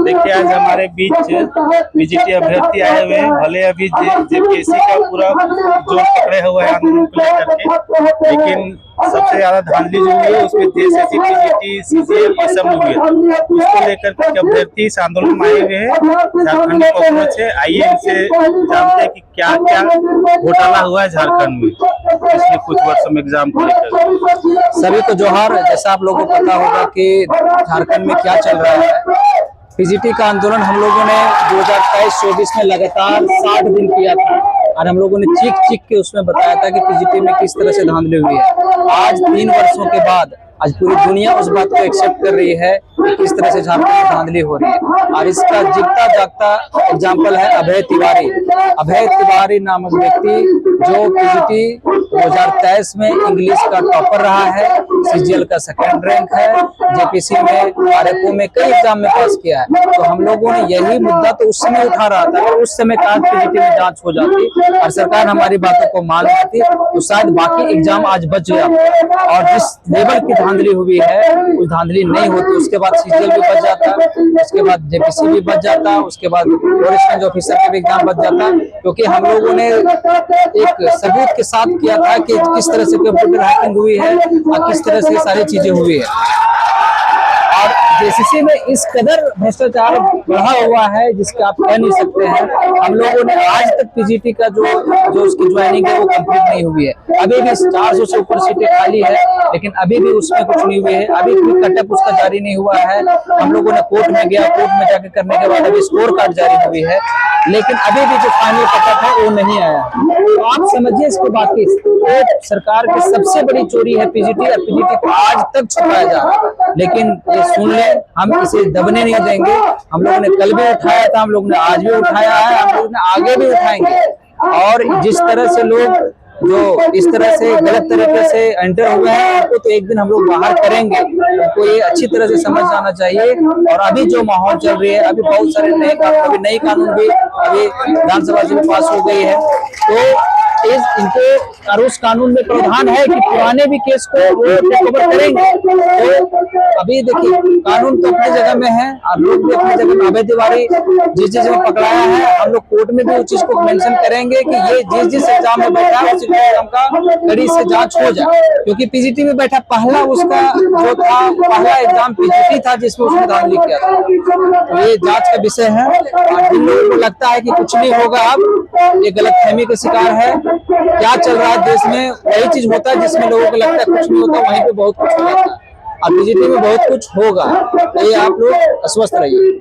देखिए आज हमारे बीच पीजीटी अभ्यर्थी आए हुए हैं। भले अभी जेपीएससी का पूरा जोर पकड़े हुए हैं आंदोलन को लेकर के, लेकिन सबसे ज्यादा धांधली जो हुई है उसमें जेएसएससी, पीजीटी, सीजीएल ये सब हुई है। उसको लेकर के अभ्यर्थी इस आंदोलन में आए हुए हैं। झारखंड कॉकरोच है, आइए इनसे जानते हैं कि क्या क्या घोटाला हुआ है झारखंड में पिछले कुछ वर्षों में एग्जाम को लेकर। सभी को जोहार। जैसा आप लोगों को पता होगा कि झारखंड में क्या चल रहा है। पीजीटी का आंदोलन हम लोगों ने 2023-24 में लगातार 60 दिन किया था और हम लोगों ने चीख चीख के उसमें बताया था कि पीजीटी में किस तरह से धांधली हुई है। आज 3 वर्षों के बाद आज पूरी दुनिया उस बात को एक्सेप्ट कर रही है कि किस तरह से झारखंड में धांधली हो रही है और इसका जीता जागता एग्जाम्पल है अभय तिवारी। अभय तिवारी नामक व्यक्ति जो पीजीटी 2023 में इंग्लिश का टॉपर रहा है, सीजीएल का सेकंड रैंक है, जेपीसी में, आरएफओ में कई एग्जाम में पास किया है। तो हम लोगों ने यही मुद्दा तो उस समय उठा रहा था और उस समय कहा पीजीटी में जांच हो जाती और सरकार हमारी बातों को मान लेती तो शायद बाकी एग्जाम आज बच गया। और जिस लेवल की धांधली हुई है उस धांधली नहीं होती। उसके बाद सीजीएल भी बच जाता, उसके बाद जेपीसी भी बच जाता, उसके बाद लोअर ऑफिसर का भी एग्जाम बच जाता, क्योंकि हम लोगों ने एक सबूत के साथ किया था कि किस तरह से कंप्यूटर हैकिंग हुई है और किस तरह से सारी चीजें हुई है। और जेसीसी में इस कदर भ्रष्टाचार बढ़ा हुआ है जिसका आप कह नहीं सकते हैं। हम लोगों ने आज तक पीजीटी का जो उसकी ज्वाइनिंग है वो कंप्लीट नहीं हुई है। अभी भी 400 से ऊपर सीटें खाली है, लेकिन अभी भी उसमें कुछ नहीं हुए है। अभी कोई कटअप उसका जारी नहीं हुआ है। हम लोगों ने कोर्ट में गया, कोर्ट में जाकर करने के बाद अभी स्कोर कार्ड जारी हुई है, लेकिन अभी भी जो फाइनल कटअप है वो नहीं आया। तो आप समझिए इसको। बाकी सरकार की सबसे बड़ी चोरी है पीजीटी और पीजीटी को आज तक छुपाया जा रहा है। लेकिन ये सुन ले, हम इसे दबने नहीं देंगे। हम लोगों ने कल भी उठाया था, हम लोगों ने आज भी उठाया है, हम लोगों ने आगे भी उठाएंगे। और जिस तरह से लोग जो इस तरह से गलत तरीके से एंटर हुए हैं उनको तो एक दिन हम लोग बाहर करेंगे। उनको ये अच्छी तरह से समझ जाना चाहिए। और अभी जो माहौल चल रही है, अभी बहुत सारे नए कानून भी अभी विधानसभा से पास हो गई है, तो इनको और उस कानून में प्रावधान है कि पुराने भी केस को वो टेक ओवर करेंगे। तो अभी देखिए कानून तो अपनी जगह में है और लोग भी अपनी जगह में। अभय तिवारी जिस चीज में पकड़ाया है, हम लोग कोर्ट में भी उस चीज को मेंशन करेंगे कि ये जिस एग्जाम में बैठा है उस एग्जाम का कड़ी से जांच हो जाए। क्योंकि पीजीटी में बैठा पहला उसका जो था पहला एग्जाम पीजीटी था जिसमें उसने धांधली किया था। तो ये जांच का विषय है और जिन लोगों को लगता है कि कुछ नहीं होगा, अब ये गलतफहमी का शिकार है। क्या चल रहा है देश में वही चीज होता है जिसमें लोगों को लगता है कुछ नहीं होता, वहीं पे बहुत कुछ हो जाता है। और पीजीटी में बहुत कुछ होगा, तो ये आप लोग अस्वस्थ रहिए।